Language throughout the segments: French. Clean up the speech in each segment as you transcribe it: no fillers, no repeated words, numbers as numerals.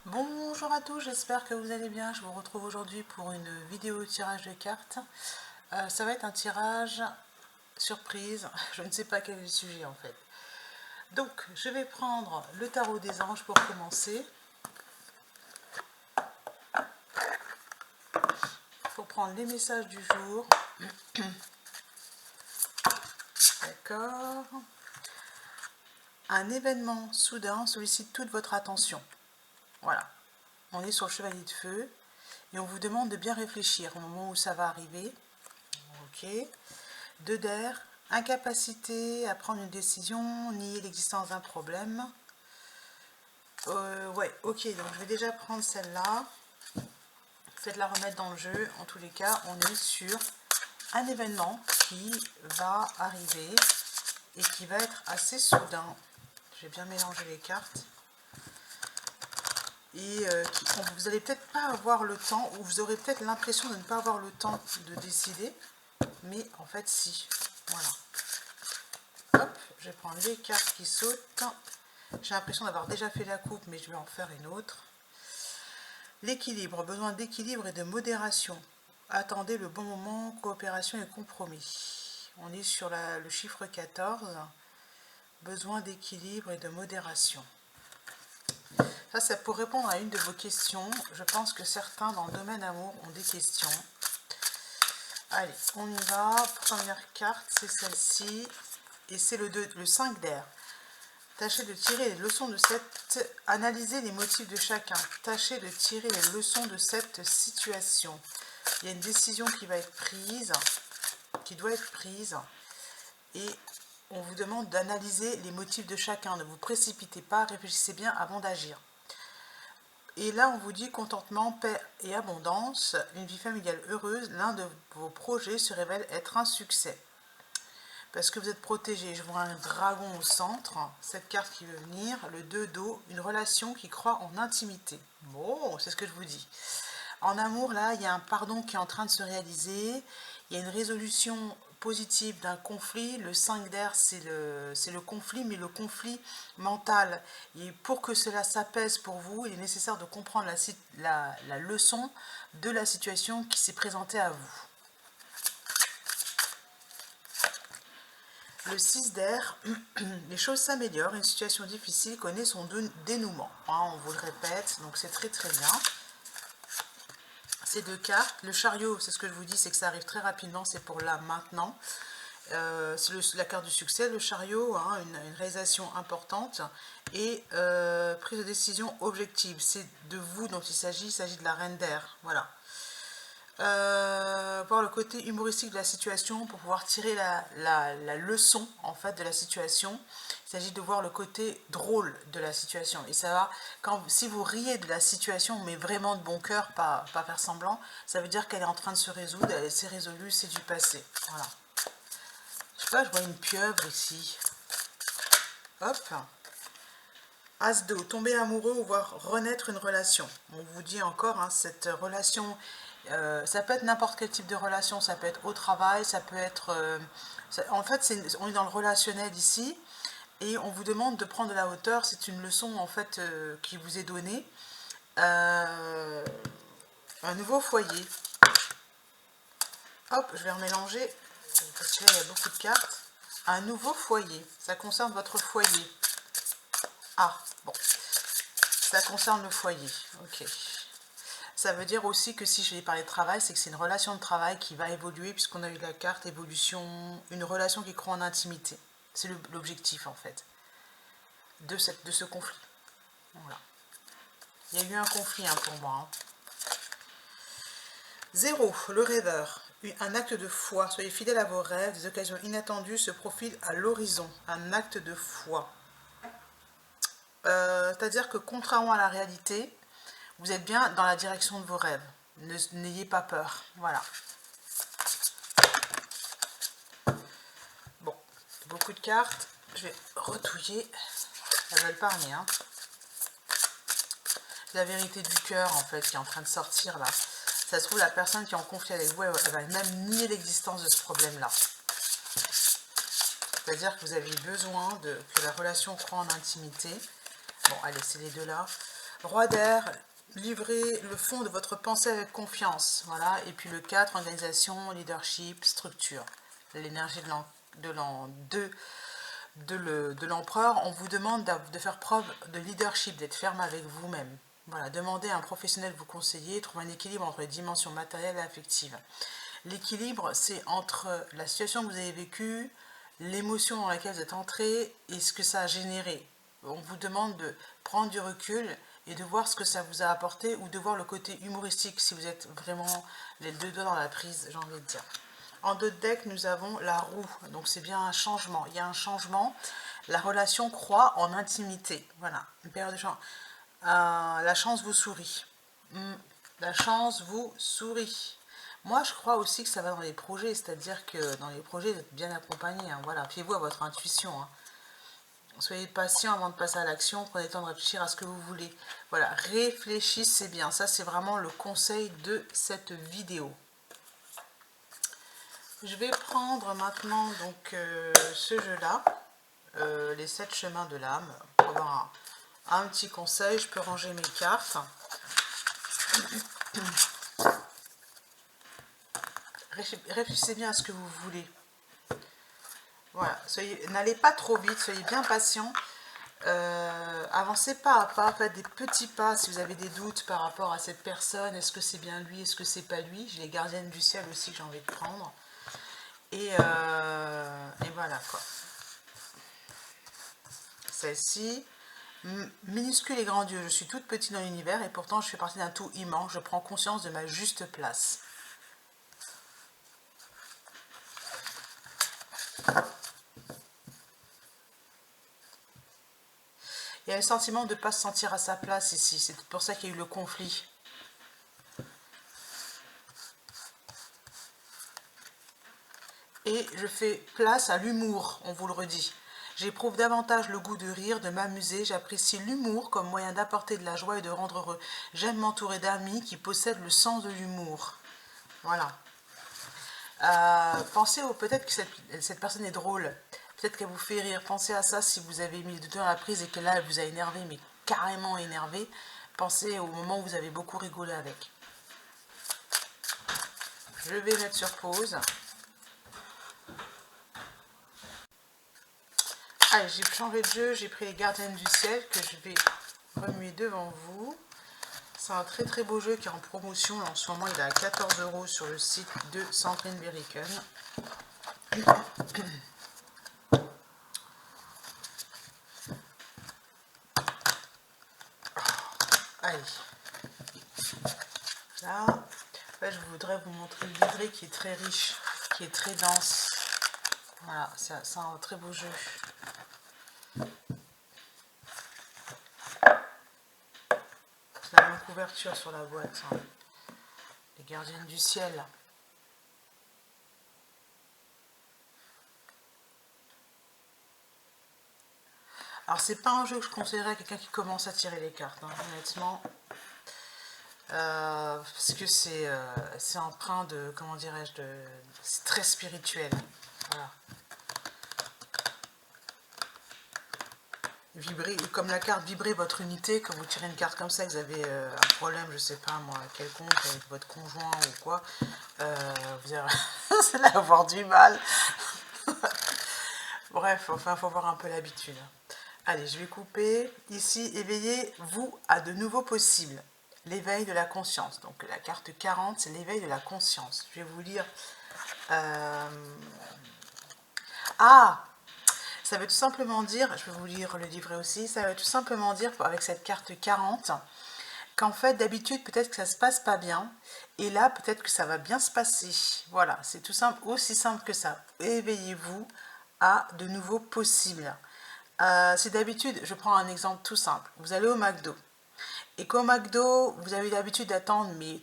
Bonjour à tous, j'espère que vous allez bien. Je vous retrouve aujourd'hui pour une vidéo tirage de cartes. Ça va être un tirage surprise, je ne sais pas quel est le sujet en fait. Donc, je vais prendre le tarot des anges pour commencer. Pour prendre les messages du jour. D'accord. Un événement soudain sollicite toute votre attention. Voilà. On est sur le chevalier de feu et on vous demande de bien réfléchir au moment où ça va arriver. Ok. 2 d'air, incapacité à prendre une décision, nier l'existence d'un problème. Ouais, ok, donc je vais déjà prendre celle-là. Faites la remettre dans le jeu. En tous les cas, on est sur un événement qui va arriver et qui va être assez soudain. J'ai bien mélangé les cartes. Et vous n'allez peut-être pas avoir le temps, ou vous aurez peut-être l'impression de ne pas avoir le temps de décider, mais en fait si. Voilà. Hop, je vais prendre les cartes qui sautent. J'ai l'impression d'avoir déjà fait la coupe, mais je vais en faire une autre. L'équilibre, besoin d'équilibre et de modération. Attendez le bon moment, coopération et compromis. On est sur le chiffre 14. Besoin d'équilibre et de modération. Ça, c'est pour répondre à une de vos questions. Je pense que certains dans le domaine amour ont des questions. Allez, on y va. Première carte, c'est celle-ci. Et c'est le 5 d'air. Tâchez de tirer les leçons de cette... Analysez les motifs de chacun. Tâchez de tirer les leçons de cette situation. Il y a une décision qui va être prise, qui doit être prise. Et on vous demande d'analyser les motifs de chacun. Ne vous précipitez pas, réfléchissez bien avant d'agir. Et là, on vous dit contentement, paix et abondance, une vie familiale heureuse. L'un de vos projets se révèle être un succès. Parce que vous êtes protégé. Je vois un dragon au centre. Cette carte qui veut venir, le 2 d'eau, une relation qui croit en intimité. Bon, c'est ce que je vous dis. En amour, là, il y a un pardon qui est en train de se réaliser. Il y a une résolution positive d'un conflit. Le 5 d'air, c'est le conflit, mais le conflit mental. Et pour que cela s'apaise pour vous, il est nécessaire de comprendre la leçon de la situation qui s'est présentée à vous. Le 6 d'air, les choses s'améliorent, une situation difficile connaît son dénouement. On vous le répète, donc c'est très très bien. Ces deux cartes, le chariot, c'est ce que je vous dis, c'est que ça arrive très rapidement, c'est pour là, maintenant. C'est la carte du succès, le chariot, une réalisation importante et prise de décision objective. C'est de vous dont il s'agit de la reine d'air, voilà. Voir le côté humoristique de la situation pour pouvoir tirer la leçon en fait de la situation. Il s'agit de voir le côté drôle de la situation et ça va, si vous riez de la situation mais vraiment de bon cœur, pas faire semblant, ça veut dire qu'elle est en train de se résoudre, elle s'est résolue, c'est du passé. Voilà. Je sais pas, je vois une pieuvre ici. Hop. As d'eau, tomber amoureux ou voir renaître une relation. On vous dit encore, cette relation, ça peut être n'importe quel type de relation, ça peut être au travail, ça peut être... en fait, on est dans le relationnel ici, et on vous demande de prendre de la hauteur, c'est une leçon en fait qui vous est donnée. Un nouveau foyer. Hop, je vais remélanger, parce que là il y a beaucoup de cartes. Un nouveau foyer, ça concerne votre foyer. Ah, bon. Ça concerne le foyer, ok. Ça veut dire aussi que si je vais parler de travail, c'est que c'est une relation de travail qui va évoluer, puisqu'on a eu la carte évolution, une relation qui croit en intimité. C'est l'objectif, en fait, de ce conflit. Voilà. Il y a eu un conflit pour moi. 0, le rêveur. Un acte de foi. Soyez fidèle à vos rêves. Des occasions inattendues se profilent à l'horizon. Un acte de foi. C'est-à-dire que contrairement à la réalité, vous êtes bien dans la direction de vos rêves. N'ayez pas peur. Voilà. Bon, beaucoup de cartes. Je vais retouiller. Elles veulent parler. C'est la vérité du cœur, en fait, qui est en train de sortir, là. Ça se trouve, la personne qui est en conflit avec vous, elle va même nier l'existence de ce problème-là. C'est-à-dire que vous avez besoin que la relation croit en intimité. Bon, allez, c'est les deux là. Roi d'air, livrez le fond de votre pensée avec confiance. Voilà. Et puis le 4, organisation, leadership, structure. L'énergie de l'empereur, on vous demande de faire preuve de leadership, d'être ferme avec vous-même. Voilà, demandez à un professionnel de vous conseiller, trouver un équilibre entre les dimensions matérielles et affectives. L'équilibre, c'est entre la situation que vous avez vécue, l'émotion dans laquelle vous êtes entré et ce que ça a généré. On vous demande de prendre du recul et de voir ce que ça vous a apporté ou de voir le côté humoristique si vous êtes vraiment les deux doigts dans la prise, j'ai envie de dire. En deux decks, nous avons la roue, donc c'est bien un changement. Il y a un changement, la relation croît en intimité. Voilà, une période de changement. La chance vous sourit. La chance vous sourit. Moi, je crois aussi que ça va dans les projets, c'est-à-dire que dans les projets, vous êtes bien accompagné. Hein, voilà, fiez-vous à votre intuition. Hein. Soyez patient avant de passer à l'action, prenez le temps de réfléchir à ce que vous voulez. Voilà, réfléchissez bien. Ça, c'est vraiment le conseil de cette vidéo. Je vais prendre maintenant donc ce jeu-là, les 7 chemins de l'âme, pour avoir un petit conseil. Je peux ranger mes cartes. Réfléchissez bien à ce que vous voulez. Voilà, n'allez pas trop vite, soyez bien patient. Avancez pas à pas, faites des petits pas si vous avez des doutes par rapport à cette personne. Est-ce que c'est bien lui, est-ce que c'est pas lui? J'ai les gardiennes du ciel aussi que j'ai envie de prendre. Et voilà quoi. Celle-ci, minuscule et grandiose. Je suis toute petite dans l'univers et pourtant je fais partie d'un tout immense. Je prends conscience de ma juste place. Il y a le sentiment de ne pas se sentir à sa place ici. C'est pour ça qu'il y a eu le conflit. Et je fais place à l'humour, on vous le redit. J'éprouve davantage le goût de rire, de m'amuser. J'apprécie l'humour comme moyen d'apporter de la joie et de rendre heureux. J'aime m'entourer d'amis qui possèdent le sens de l'humour. Voilà. Pensez peut-être que cette personne est drôle. Peut-être qu'elle vous fait rire. Pensez à ça si vous avez mis le doigt à la prise et que là, elle vous a énervé, mais carrément énervé. Pensez au moment où vous avez beaucoup rigolé avec. Je vais mettre sur pause. Allez, j'ai changé de jeu, j'ai pris les gardiennes du ciel que je vais remuer devant vous. C'est un très très beau jeu qui est en promotion. En ce moment, il est à 14 € sur le site de Sandrine Beriken. Allez. Là, je voudrais vous montrer le livret qui est très riche, qui est très dense. Voilà, c'est un très beau jeu. C'est la même couverture sur la boîte. Hein. Les gardiennes du ciel. Alors, c'est pas un jeu que je conseillerais à quelqu'un qui commence à tirer les cartes, hein, honnêtement. Parce que c'est empreint de, comment dirais-je, c'est très spirituel. Voilà. Vibrer, comme la carte vibrer votre unité, quand vous tirez une carte comme ça, vous avez un problème, je sais pas moi, quelconque avec votre conjoint ou quoi, vous allez avoir du mal. Bref, enfin, faut avoir un peu l'habitude. Allez, je vais couper. Ici, éveillez-vous à de nouveaux possibles. L'éveil de la conscience. Donc, la carte 40, c'est l'éveil de la conscience. Je vais vous lire. Ah! Ça veut tout simplement dire, je vais vous lire le livret aussi, ça veut tout simplement dire, avec cette carte 40, qu'en fait, d'habitude, peut-être que ça se passe pas bien, et là, peut-être que ça va bien se passer. Voilà, c'est tout simple, aussi simple que ça. Éveillez-vous à de nouveaux possibles. C'est d'habitude, je prends un exemple tout simple. Vous allez au McDo, et qu'au McDo, vous avez l'habitude d'attendre mais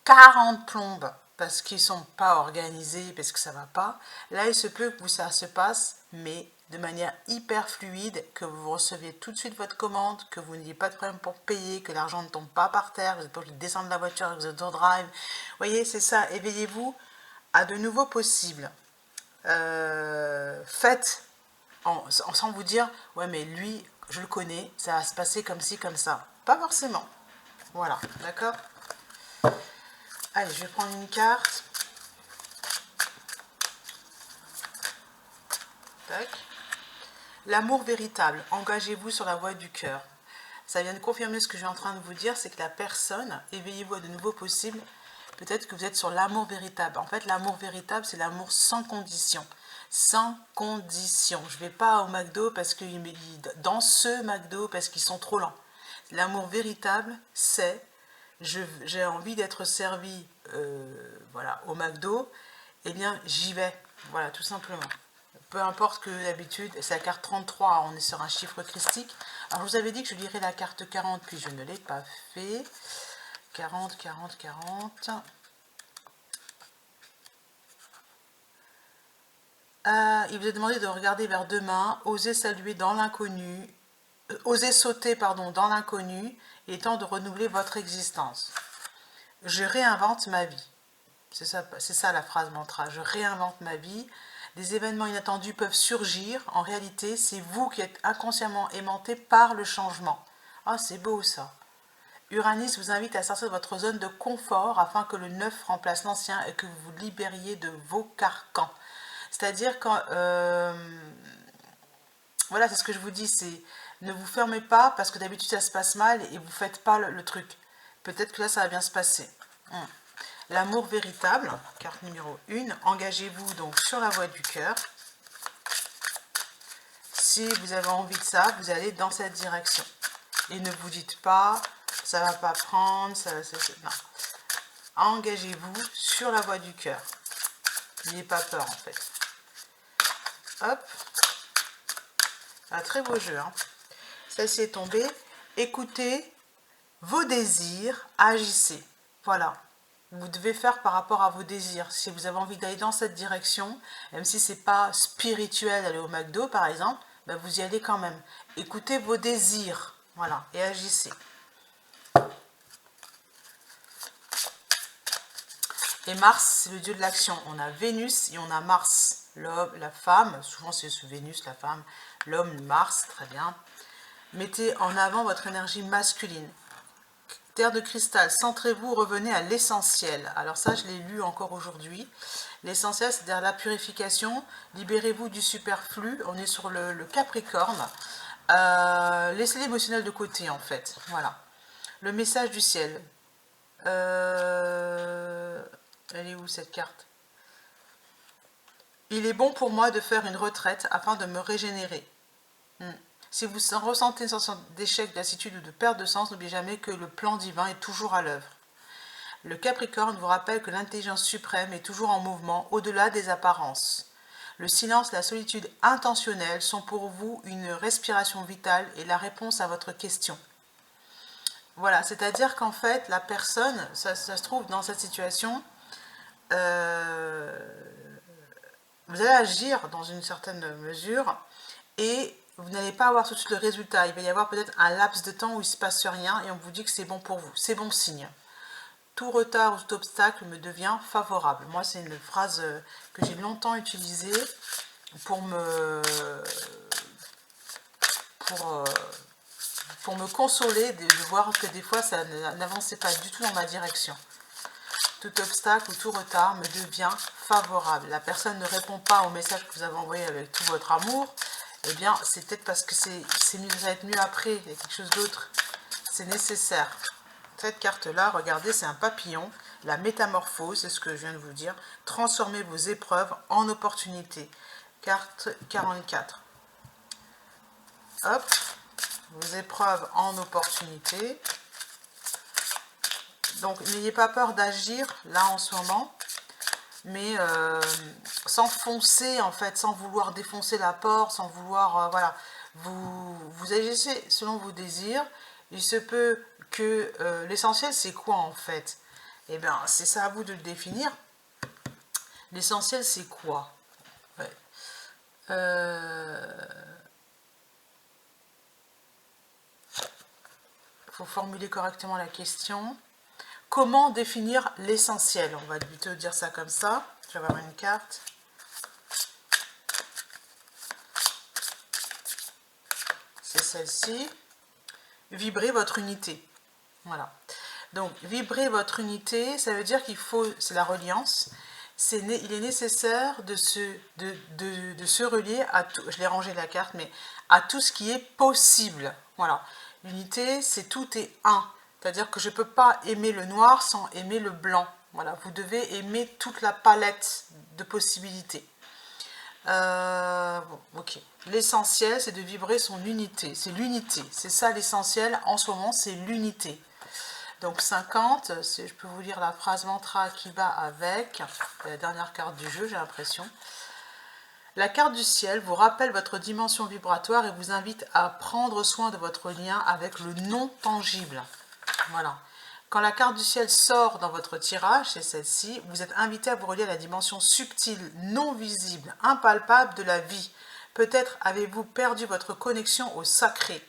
40 plombes parce qu'ils ne sont pas organisés, parce que ça ne va pas. Là, il se peut que ça se passe, mais de manière hyper fluide, que vous receviez tout de suite votre commande, que vous n'ayez pas de problème pour payer, que l'argent ne tombe pas par terre, vous n'êtes pas obligé de descendre de la voiture, vous êtes en drive. Vous voyez, c'est ça, éveillez-vous à de nouveaux possibles. Faites sans vous dire, ouais mais lui, je le connais, ça va se passer comme ci, comme ça. Pas forcément. Voilà, d'accord? Allez, je vais prendre une carte. Tac. L'amour véritable, engagez-vous sur la voie du cœur. Ça vient de confirmer ce que je suis en train de vous dire, c'est que la personne, éveillez-vous à de nouveaux possibles, peut-être que vous êtes sur l'amour véritable. En fait, l'amour véritable, c'est l'amour sans condition. Sans condition. Je ne vais pas au McDo parce que dans ce McDo parce qu'ils sont trop lents. L'amour véritable, c'est j'ai envie d'être servi voilà, au McDo, eh bien j'y vais. Voilà, tout simplement. Peu importe que d'habitude, c'est la carte 33, on est sur un chiffre christique. Alors je vous avais dit que je lirais la carte 40, puis je ne l'ai pas fait. 40, 40, 40. Il vous est demandé de regarder vers demain, oser saluer dans l'inconnu, oser sauter pardon, dans l'inconnu, et temps de renouveler votre existence. Je réinvente ma vie. C'est ça la phrase mantra. Je réinvente ma vie. Des événements inattendus peuvent surgir. En réalité, c'est vous qui êtes inconsciemment aimanté par le changement. Ah, c'est beau ça. Uranus vous invite à sortir de votre zone de confort afin que le neuf remplace l'ancien et que vous vous libériez de vos carcans. C'est-à-dire quand... voilà, c'est ce que je vous dis, c'est ne vous fermez pas parce que d'habitude ça se passe mal et vous ne faites pas le truc. Peut-être que là ça va bien se passer. L'amour véritable, carte numéro 1, engagez-vous donc sur la voie du cœur. Si vous avez envie de ça, vous allez dans cette direction. Et ne vous dites pas, ça va pas prendre, non. Engagez-vous sur la voie du cœur. N'ayez pas peur en fait. Hop. Un très beau jeu. Hein. Celle-ci est tombée. Écoutez vos désirs, agissez. Voilà. Vous devez faire par rapport à vos désirs. Si vous avez envie d'aller dans cette direction, même si ce n'est pas spirituel, aller au McDo par exemple, ben vous y allez quand même. Écoutez vos désirs, voilà, et agissez. Et Mars, c'est le dieu de l'action. On a Vénus et on a Mars. L'homme, la femme, souvent c'est Vénus, la femme, l'homme, Mars, très bien. Mettez en avant votre énergie masculine. Terre de cristal, centrez-vous, revenez à l'essentiel. Alors ça, je l'ai lu encore aujourd'hui. L'essentiel, c'est-à-dire la purification. Libérez-vous du superflu. On est sur le Capricorne. Laissez l'émotionnel de côté, en fait. Voilà. Le message du ciel. Elle est où, cette carte? Il est bon pour moi de faire une retraite afin de me régénérer. Si vous ressentez une sensation d'échec, d'assitude ou de perte de sens, n'oubliez jamais que le plan divin est toujours à l'œuvre. Le Capricorne vous rappelle que l'intelligence suprême est toujours en mouvement au-delà des apparences. Le silence et la solitude intentionnelle sont pour vous une respiration vitale et la réponse à votre question. Voilà, c'est-à-dire qu'en fait, la personne, ça se trouve dans cette situation, vous allez agir dans une certaine mesure et vous n'allez pas avoir tout de suite le résultat. Il va y avoir peut-être un laps de temps où il ne se passe rien et on vous dit que c'est bon pour vous. C'est bon signe. Tout retard ou tout obstacle me devient favorable. Moi, c'est une phrase que j'ai longtemps utilisée pour me consoler de voir que des fois, ça n'avançait pas du tout dans ma direction. Tout obstacle ou tout retard me devient favorable. La personne ne répond pas au message que vous avez envoyé avec tout votre amour. Eh bien, c'est peut-être parce que ça va être mieux après, il y a quelque chose d'autre. C'est nécessaire. Cette carte-là, regardez, c'est un papillon. La métamorphose, c'est ce que je viens de vous dire. Transformez vos épreuves en opportunités. Carte 44. Hop, vos épreuves en opportunités. Donc, n'ayez pas peur d'agir, là, en ce moment. Mais sans foncer, en fait, sans vouloir défoncer la porte, sans vouloir, voilà. Vous agissez selon vos désirs. Il se peut que l'essentiel, c'est quoi, en fait? Eh bien, c'est ça à vous de le définir. L'essentiel, c'est quoi? Ouais. Faut formuler correctement la question. Comment définir l'essentiel? On va plutôt dire ça comme ça. Je vais avoir une carte. C'est celle-ci. Vibrez votre unité. Voilà. Donc, vibrer votre unité, ça veut dire qu'il faut, c'est la reliance, il est nécessaire de se relier à tout, je l'ai rangé la carte, mais à tout ce qui est possible. Voilà. L'unité, c'est tout est un. C'est-à-dire que je ne peux pas aimer le noir sans aimer le blanc. Voilà, vous devez aimer toute la palette de possibilités. Bon, ok. L'essentiel, c'est de vibrer son unité. C'est l'unité. C'est ça l'essentiel en ce moment, c'est l'unité. Donc 50, je peux vous lire la phrase mantra qui va avec, la dernière carte du jeu, j'ai l'impression. La carte du ciel vous rappelle votre dimension vibratoire et vous invite à prendre soin de votre lien avec le non tangible. Voilà. Quand la carte du ciel sort dans votre tirage, c'est celle-ci, vous êtes invité à vous relier à la dimension subtile, non visible, impalpable de la vie. Peut-être avez-vous perdu votre connexion au sacré.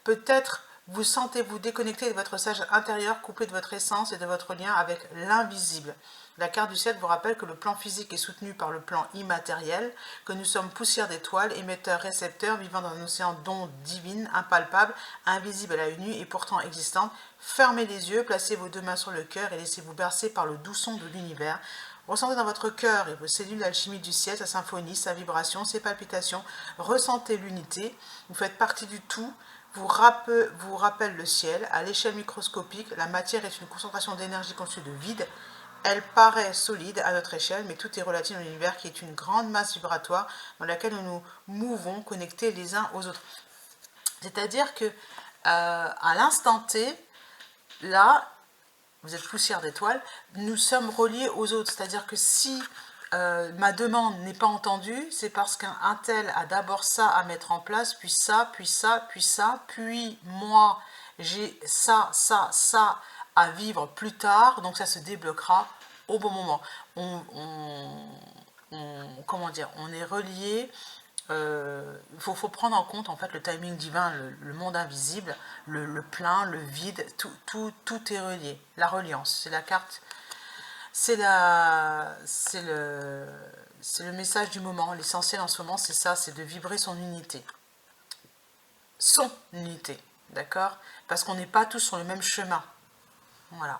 Peut-être vous sentez-vous déconnecté de votre sage intérieur, coupé de votre essence et de votre lien avec l'invisible. La carte du ciel vous rappelle que le plan physique est soutenu par le plan immatériel, que nous sommes poussière d'étoiles, émetteurs, récepteurs, vivant dans un océan d'ondes divines, impalpables, invisibles à l'œil nu et pourtant existantes. Fermez les yeux, placez vos deux mains sur le cœur et laissez-vous bercer par le doux son de l'univers. Ressentez dans votre cœur et vos cellules l'alchimie du ciel, sa symphonie, sa vibration, ses palpitations. Ressentez l'unité, vous faites partie du tout. Vous rappelle le ciel. À l'échelle microscopique, la matière est une concentration d'énergie constituée de vide. Elle paraît solide à notre échelle, mais tout est relatif dans l'univers qui est une grande masse vibratoire dans laquelle nous nous mouvons, connectés les uns aux autres. C'est-à-dire que à l'instant T, là, vous êtes poussière d'étoiles, nous sommes reliés aux autres. C'est-à-dire que si ma demande n'est pas entendue, c'est parce qu'un tel a d'abord ça à mettre en place, puis ça, puis ça, puis ça, puis moi, j'ai ça, ça, ça à vivre plus tard, donc ça se débloquera au bon moment. Comment dire, on est relié. Il faut prendre en compte en fait le timing divin, le monde invisible, le plein, le vide, tout est relié. La reliance, c'est la carte, c'est le message du moment. L'essentiel en ce moment, c'est ça, c'est de vibrer son unité. Son unité, d'accord? Parce qu'on n'est pas tous sur le même chemin. Voilà.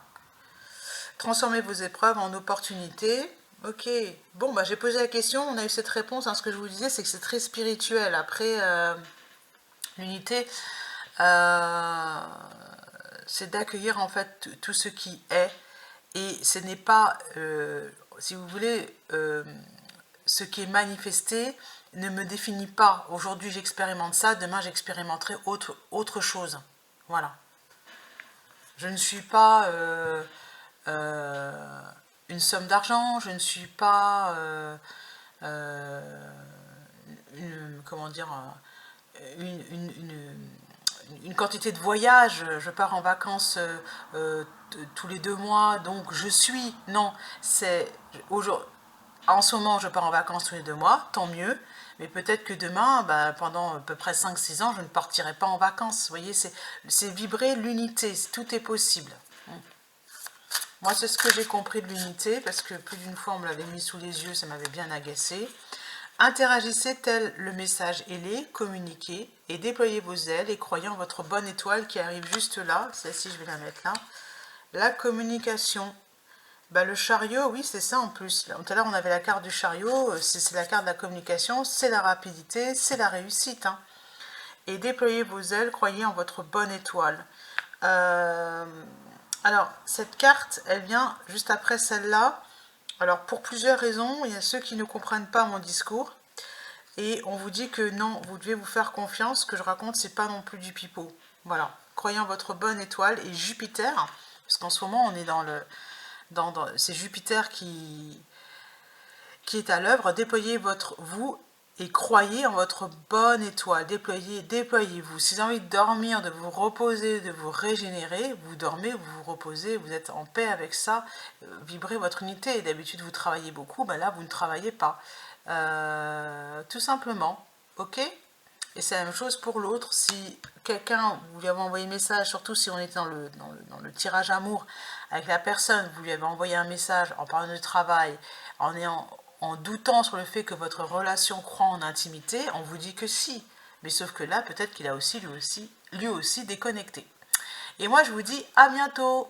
Transformez vos épreuves en opportunités. Ok, bon, bah, j'ai posé la question, on a eu cette réponse. Hein. Ce que je vous disais, c'est que c'est très spirituel. Après, l'unité, c'est d'accueillir en fait tout ce qui est. Et ce n'est pas, si vous voulez, ce qui est manifesté ne me définit pas. Aujourd'hui, j'expérimente ça, demain, j'expérimenterai autre chose. Voilà. Je ne suis pas une somme d'argent, je ne suis pas comment dire, une quantité de voyages. Je pars en vacances tous les 2 mois, donc je suis. Non, c'est en ce moment, je pars en vacances tous les 2 mois, tant mieux. Mais peut-être que demain, bah, pendant à peu près 5-6 ans, je ne partirai pas en vacances. Vous voyez, c'est vibrer l'unité, tout est possible. Moi, c'est ce que j'ai compris de l'unité, parce que plus d'une fois, on me l'avait mis sous les yeux, ça m'avait bien agacé. Interagissez tel le message ailé, communiquez, et déployez vos ailes, et croyez en votre bonne étoile qui arrive juste là. Celle-ci, je vais la mettre là. La communication. Bah, le chariot, oui, c'est ça en plus. Tout à l'heure, on avait la carte du chariot, c'est la carte de la communication, c'est la rapidité, c'est la réussite. Hein. Et déployez vos ailes, croyez en votre bonne étoile. Alors, cette carte, elle vient juste après celle-là. Alors, pour plusieurs raisons, il y a ceux qui ne comprennent pas mon discours. Et on vous dit que non, vous devez vous faire confiance. Ce que je raconte, c'est pas non plus du pipeau. Voilà. Croyez en votre bonne étoile. Et Jupiter, parce qu'en ce moment, on est c'est Jupiter qui est à l'œuvre. Déployez vous et croyez en votre bonne étoile. Déployez-vous. Si vous avez envie de dormir, de vous reposer, de vous régénérer, vous dormez, vous vous reposez, vous êtes en paix avec ça, vibrez votre unité. D'habitude, vous travaillez beaucoup, ben là, vous ne travaillez pas. Tout simplement, ok? Et c'est la même chose pour l'autre. Si quelqu'un, vous lui avez envoyé un message, surtout si on était dans le tirage amour, avec la personne, vous lui avez envoyé un message en parlant de travail, en doutant sur le fait que votre relation croît en intimité, on vous dit que si. Mais sauf que là, peut-être qu'il a aussi lui aussi déconnecté. Et moi, je vous dis à bientôt.